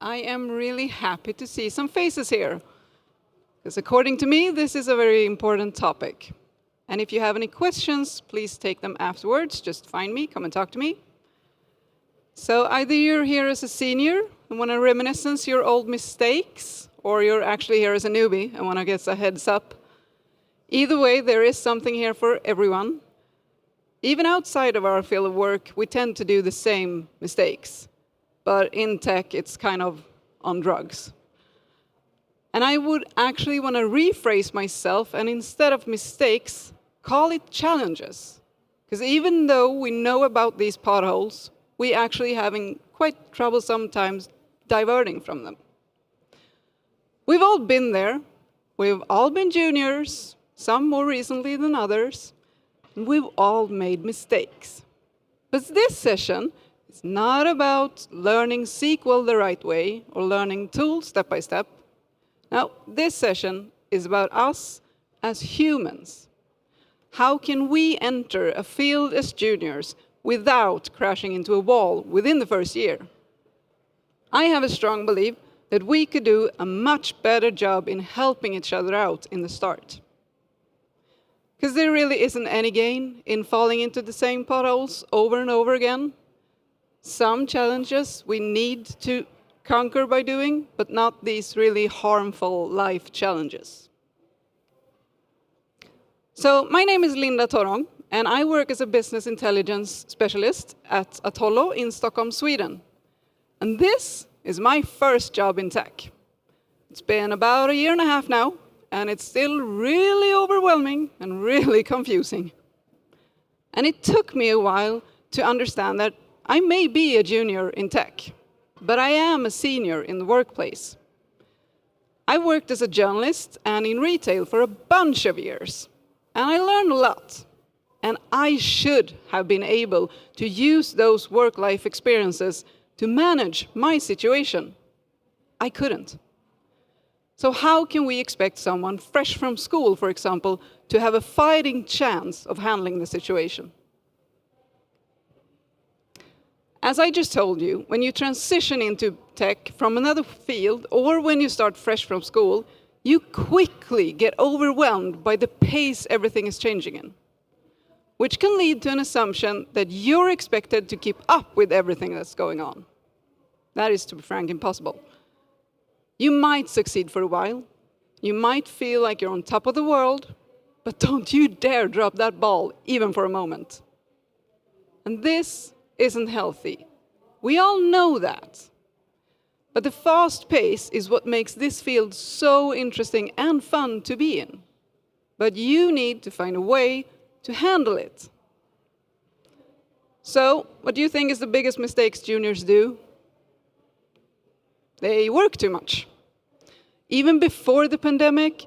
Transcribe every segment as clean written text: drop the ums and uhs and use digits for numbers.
I am really happy to see some faces here, because according to me, this is a very important topic. And if you have any questions, please take them afterwards. Just find me, come and talk to me. So either you're here as a senior and want to reminisce your old mistakes, or you're actually here as a newbie and want to get a heads up. Either way, there is something here for everyone. Even outside of our field of work, we tend to do the same mistakes. But in tech, it's kind of on drugs. And I would actually want to rephrase myself, and instead of mistakes, call it challenges. Because even though we know about these potholes, we actually having quite trouble sometimes diverting from them. We've all been there. We've all been juniors, some more recently than others. And we've all made mistakes. But this session is not about learning SQL the right way or learning tools step by step. Now, this session is about us as humans. How can we enter a field as juniors without crashing into a wall within the first year? I have a strong belief that we could do a much better job in helping each other out in the start. Because there really isn't any gain in falling into the same potholes over and over again. Some challenges we need to conquer by doing, but not these really harmful life challenges. So my name is Linda Torong, and I work as a business intelligence specialist at Atollo in Stockholm, Sweden. And this is my first job in tech. It's been about a year and a half now, and it's still really overwhelming and really confusing. And it took me a while to understand that I may be a junior in tech, but I am a senior in the workplace. I worked as a journalist and in retail for a bunch of years, and I learned a lot. And I should have been able to use those work-life experiences to manage my situation. I couldn't. So how can we expect someone fresh from school, for example, to have a fighting chance of handling the situation? As I just told you, when you transition into tech from another field, or when you start fresh from school, you quickly get overwhelmed by the pace everything is changing in, which can lead to an assumption that you're expected to keep up with everything that's going on. That is, to be frank, impossible. You might succeed for a while. You might feel like you're on top of the world, but don't you dare drop that ball, even for a moment. And this isn't healthy. We all know that. But the fast pace is what makes this field so interesting and fun to be in. But you need to find a way to handle it. So, what do you think is the biggest mistakes juniors do? They work too much. Even before the pandemic,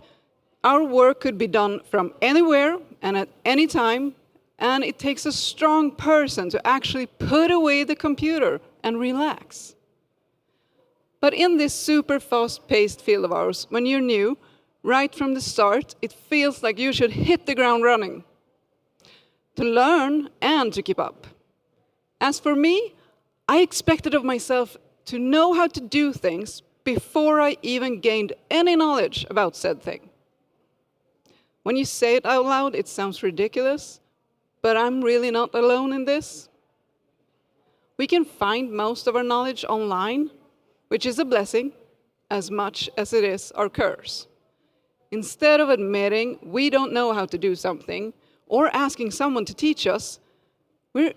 our work could be done from anywhere and at any time, and it takes a strong person to actually put away the computer and relax. But in this super fast-paced field of ours, when you're new, right from the start, it feels like you should hit the ground running to learn and to keep up. As for me, I expected of myself to know how to do things before I even gained any knowledge about said thing. When you say it out loud, it sounds ridiculous, but I'm really not alone in this. We can find most of our knowledge online, which is a blessing as much as it is our curse. Instead of admitting we don't know how to do something or asking someone to teach us, we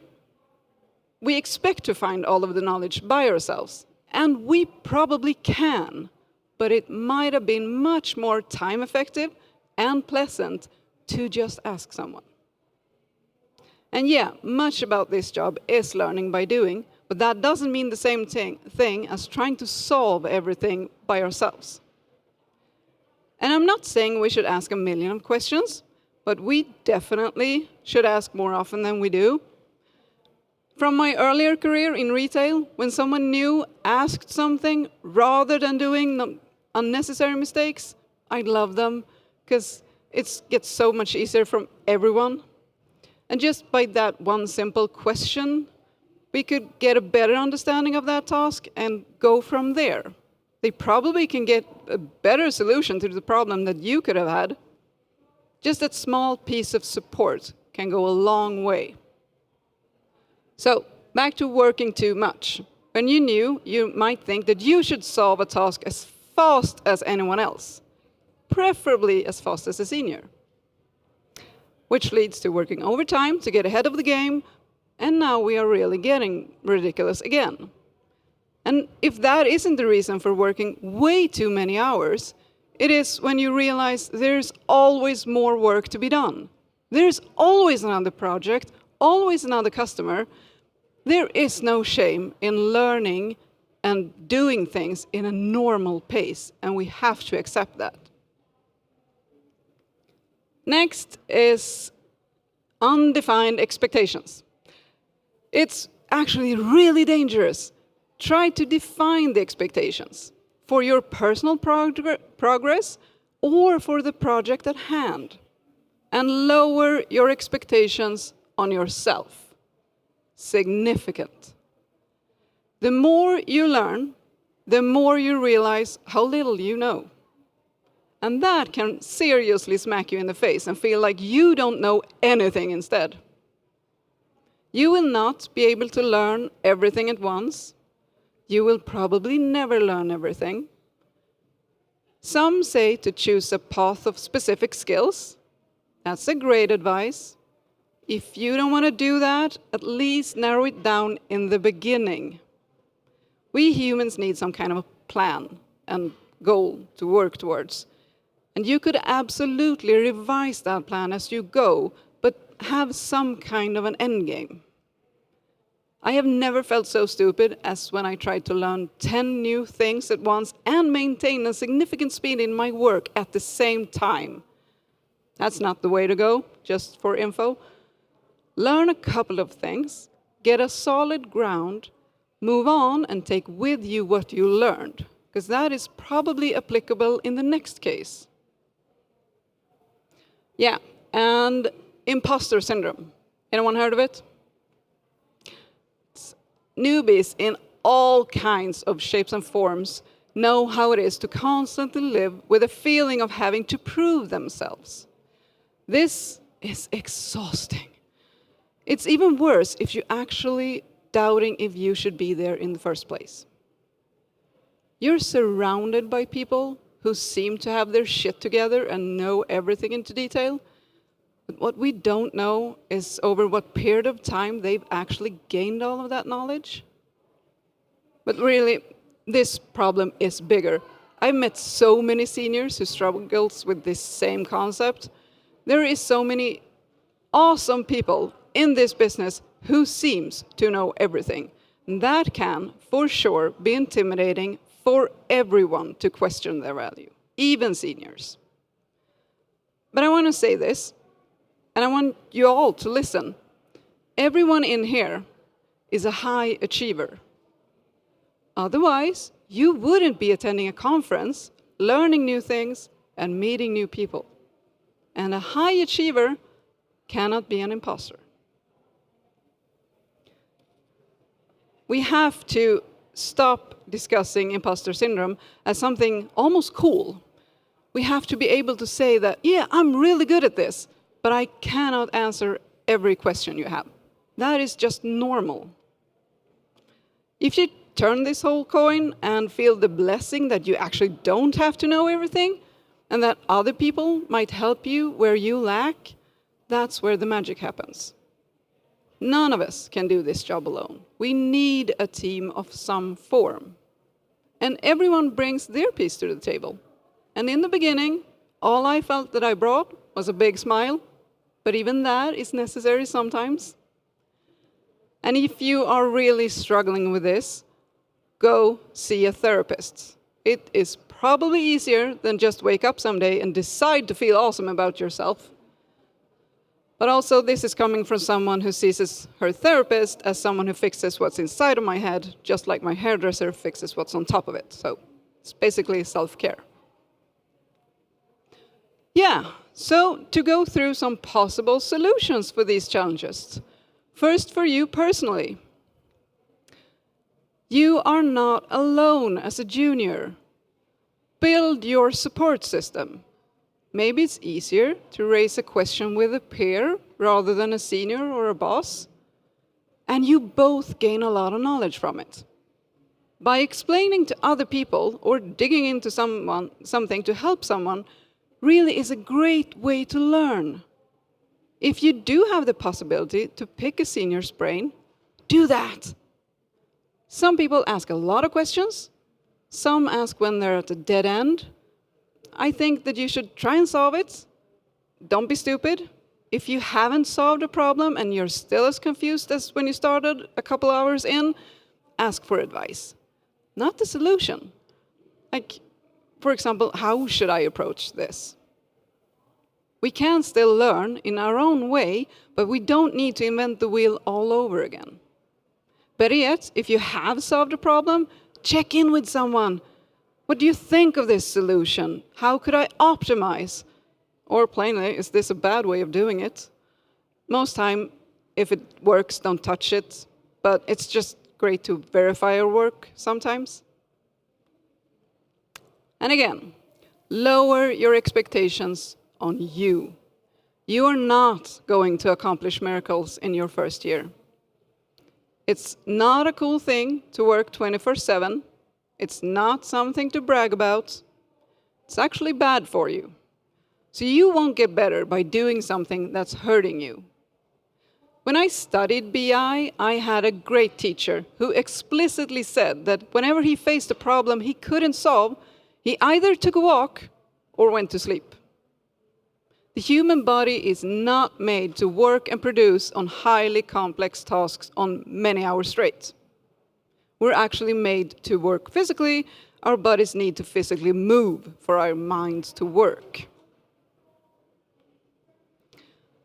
expect to find all of the knowledge by ourselves. And we probably can, but it might have been much more time effective and pleasant to just ask someone. And yeah, much about this job is learning by doing, but that doesn't mean the same thing as trying to solve everything by ourselves. And I'm not saying we should ask a million of questions, but we definitely should ask more often than we do. From my earlier career in retail, when someone new asked something rather than doing unnecessary mistakes, I love them because it gets so much easier from everyone. And just by that one simple question, we could get a better understanding of that task and go from there. They probably can get a better solution to the problem that you could have had. Just that small piece of support can go a long way. So, back to working too much. When you're new, you might think that you should solve a task as fast as anyone else, preferably as fast as a senior. Which leads to working overtime to get ahead of the game, and now we are really getting ridiculous again. And if that isn't the reason for working way too many hours, it is when you realize there's always more work to be done. There's always another project, always another customer. There is no shame in learning and doing things in a normal pace, and we have to accept that. Next is undefined expectations. It's actually really dangerous. Try to define the expectations for your personal progress or for the project at hand, and lower your expectations on yourself. Significant. The more you learn, the more you realize how little you know. And that can seriously smack you in the face and feel like you don't know anything instead. You will not be able to learn everything at once. You will probably never learn everything. Some say to choose a path of specific skills. That's a great advice. If you don't want to do that, at least narrow it down in the beginning. We humans need some kind of a plan and goal to work towards. And you could absolutely revise that plan as you go, but have some kind of an end game. I have never felt so stupid as when I tried to learn 10 new things at once and maintain a significant speed in my work at the same time. That's not the way to go, just for info. Learn a couple of things, get a solid ground, move on and take with you what you learned, because that is probably applicable in the next case. Yeah, and imposter syndrome. Anyone heard of it? Newbies in all kinds of shapes and forms know how it is to constantly live with a feeling of having to prove themselves. This is exhausting. It's even worse if you're actually doubting if you should be there in the first place. You're surrounded by people who seem to have their shit together and know everything into detail. But what we don't know is over what period of time they've actually gained all of that knowledge. But really, this problem is bigger. I've met so many seniors who struggles with this same concept. There is so many awesome people in this business who seems to know everything. And that can, for sure, be intimidating for everyone to question their value, even seniors. But I want to say this, and I want you all to listen. Everyone in here is a high achiever. Otherwise, you wouldn't be attending a conference, learning new things, and meeting new people. And a high achiever cannot be an imposter. We have to stop discussing imposter syndrome as something almost cool. We have to be able to say that, yeah, I'm really good at this, but I cannot answer every question you have. That is just normal. If you turn this whole coin and feel the blessing that you actually don't have to know everything, and that other people might help you where you lack, that's where the magic happens. None of us can do this job alone. We need a team of some form. And everyone brings their piece to the table. And in the beginning, all I felt that I brought was a big smile, but even that is necessary sometimes. And if you are really struggling with this, go see a therapist. It is probably easier than just wake up someday and decide to feel awesome about yourself. But also, this is coming from someone who sees her therapist as someone who fixes what's inside of my head, just like my hairdresser fixes what's on top of it. So it's basically self-care. Yeah, so to go through some possible solutions for these challenges. First, for you personally. You are not alone as a junior. Build your support system. Maybe it's easier to raise a question with a peer rather than a senior or a boss. And you both gain a lot of knowledge from it. By explaining to other people or digging into something to help someone really is a great way to learn. If you do have the possibility to pick a senior's brain, do that. Some people ask a lot of questions. Some ask when they're at a dead end. I think that you should try and solve it. Don't be stupid. If you haven't solved a problem and you're still as confused as when you started a couple hours in, ask for advice. Not the solution. Like, for example, how should I approach this? We can still learn in our own way, but we don't need to invent the wheel all over again. Better yet, if you have solved a problem, check in with someone. What do you think of this solution? How could I optimize? Or plainly, is this a bad way of doing it? Most time, if it works, don't touch it. But it's just great to verify your work sometimes. And again, lower your expectations on you. You are not going to accomplish miracles in your first year. It's not a cool thing to work 24/7. It's not something to brag about. It's actually bad for you. So you won't get better by doing something that's hurting you. When I studied BI, I had a great teacher who explicitly said that whenever he faced a problem he couldn't solve, he either took a walk or went to sleep. The human body is not made to work and produce on highly complex tasks on many hours straight. We're actually made to work physically. Our bodies need to physically move for our minds to work.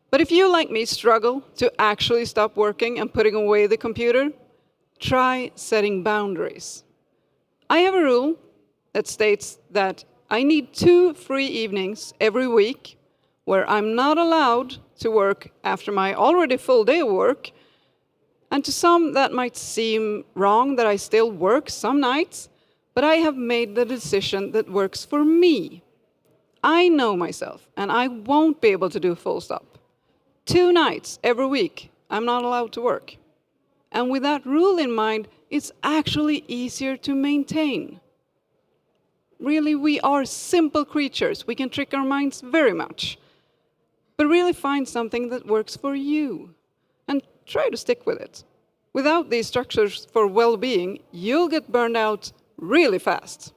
But if you, like me, struggle to actually stop working and putting away the computer, try setting boundaries. I have a rule that states that I need 2 free evenings every week where I'm not allowed to work after my already full day of work. And to some, that might seem wrong that I still work some nights, but I have made the decision that works for me. I know myself, and I won't be able to do a full stop. 2 nights every week, I'm not allowed to work. And with that rule in mind, it's actually easier to maintain. Really, we are simple creatures. We can trick our minds very much. But really find something that works for you and try to stick with it. Without these structures for well-being, you'll get burned out really fast.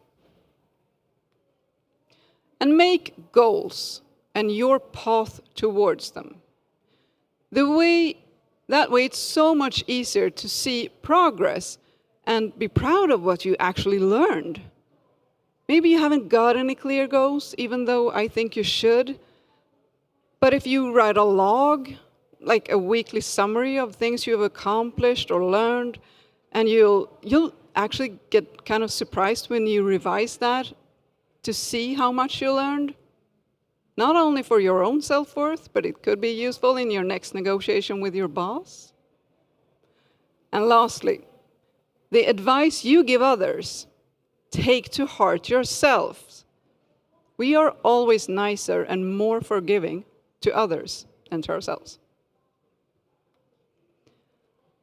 And make goals and your path towards them. That way it's so much easier to see progress and be proud of what you actually learned. Maybe you haven't got any clear goals, even though I think you should. But if you write a log, like a weekly summary of things you've accomplished or learned, and you'll actually get kind of surprised when you revise that to see how much you learned. Not only for your own self-worth, but it could be useful in your next negotiation with your boss. And lastly, the advice you give others, take to heart yourselves. We are always nicer and more forgiving to others than to ourselves.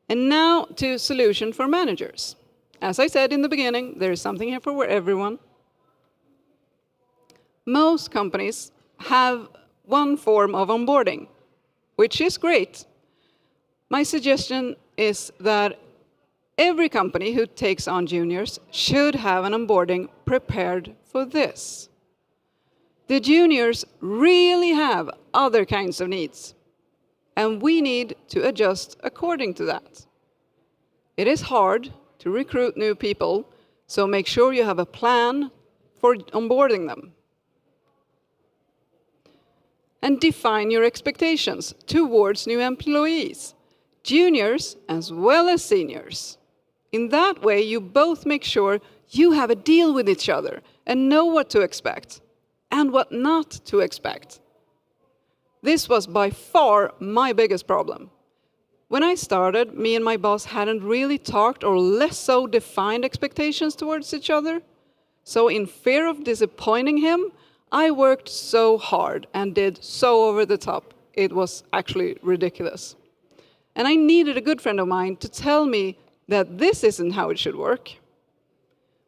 And now to solution for managers. As I said in the beginning, there is something here for everyone. Most companies have one form of onboarding, which is great. My suggestion is that every company who takes on juniors should have an onboarding prepared for this. The juniors really have other kinds of needs, and we need to adjust according to that. It is hard to recruit new people, so make sure you have a plan for onboarding them. And define your expectations towards new employees, juniors as well as seniors. In that way, you both make sure you have a deal with each other and know what to expect and what not to expect. This was by far my biggest problem. When I started, me and my boss hadn't really talked or less so defined expectations towards each other. So in fear of disappointing him, I worked so hard and did so over the top. It was actually ridiculous. And I needed a good friend of mine to tell me that this isn't how it should work.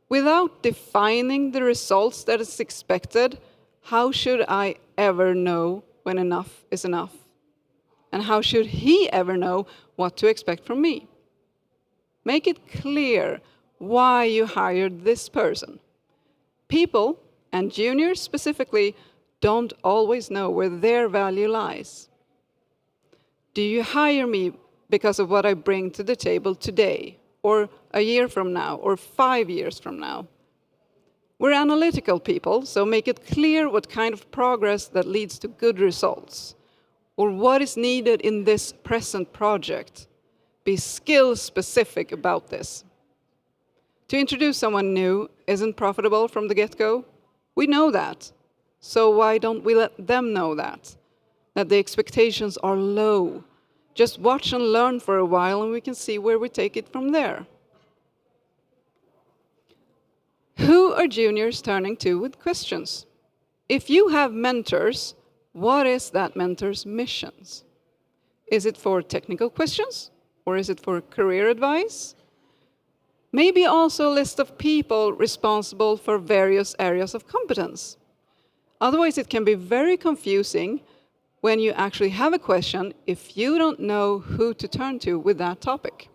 Without defining the results that is expected, how should I ever know when enough is enough? And how should he ever know what to expect from me? Make it clear why you hired this person. People, and juniors specifically, don't always know where their value lies. Do you hire me because of what I bring to the table today, or a year from now, or 5 years from now? We're analytical people, so make it clear what kind of progress that leads to good results, or what is needed in this present project. Be skill-specific about this. To introduce someone new isn't profitable from the get-go. We know that. So why don't we let them know that? That the expectations are low. Just watch and learn for a while and we can see where we take it from there. Who are juniors turning to with questions? If you have mentors, what is that mentor's missions? Is it for technical questions? Or is it for career advice? Maybe also a list of people responsible for various areas of competence. Otherwise, it can be very confusing when you actually have a question if you don't know who to turn to with that topic.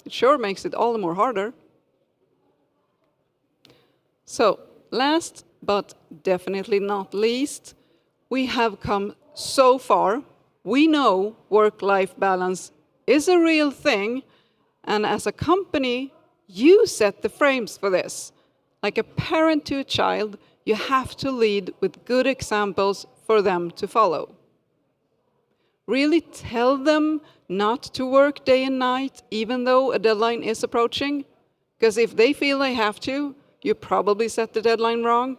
It sure makes it all the more harder. So, last but definitely not least, we have come so far. We know work-life balance is a real thing, and as a company, you set the frames for this. Like a parent to a child, you have to lead with good examples for them to follow. Really tell them not to work day and night, even though a deadline is approaching, because if they feel they have to, you probably set the deadline wrong.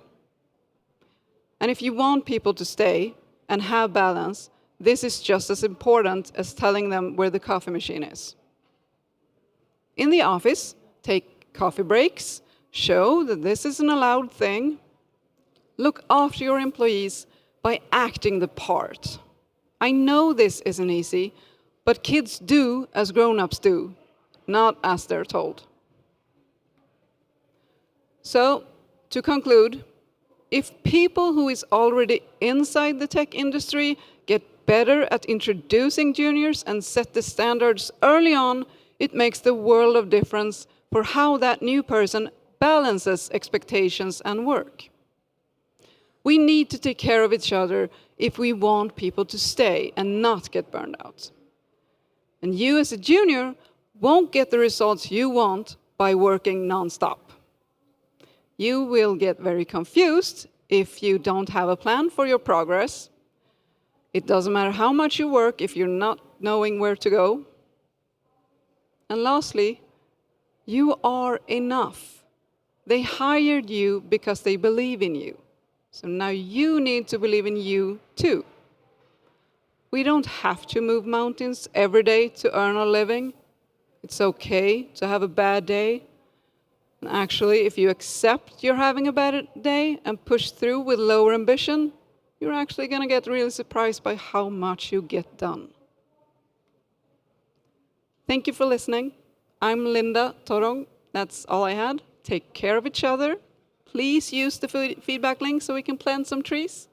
And if you want people to stay and have balance, this is just as important as telling them where the coffee machine is. In the office, take coffee breaks, show that this is an allowed thing. Look after your employees by acting the part. I know this isn't easy, but kids do as grown-ups do, not as they're told. So, to conclude, if people who is already inside the tech industry get better at introducing juniors and set the standards early on, it makes the world of difference for how that new person balances expectations and work. We need to take care of each other if we want people to stay and not get burned out. And you as a junior won't get the results you want by working non-stop. You will get very confused if you don't have a plan for your progress. It doesn't matter how much you work if you're not knowing where to go. And lastly, you are enough. They hired you because they believe in you. So now you need to believe in you too. We don't have to move mountains every day to earn a living. It's okay to have a bad day. And actually, if you accept you're having a bad day and push through with lower ambition, you're actually going to get really surprised by how much you get done. Thank you for listening. I'm Linda Torong. That's all I had. Take care of each other. Please use the feedback link so we can plant some trees.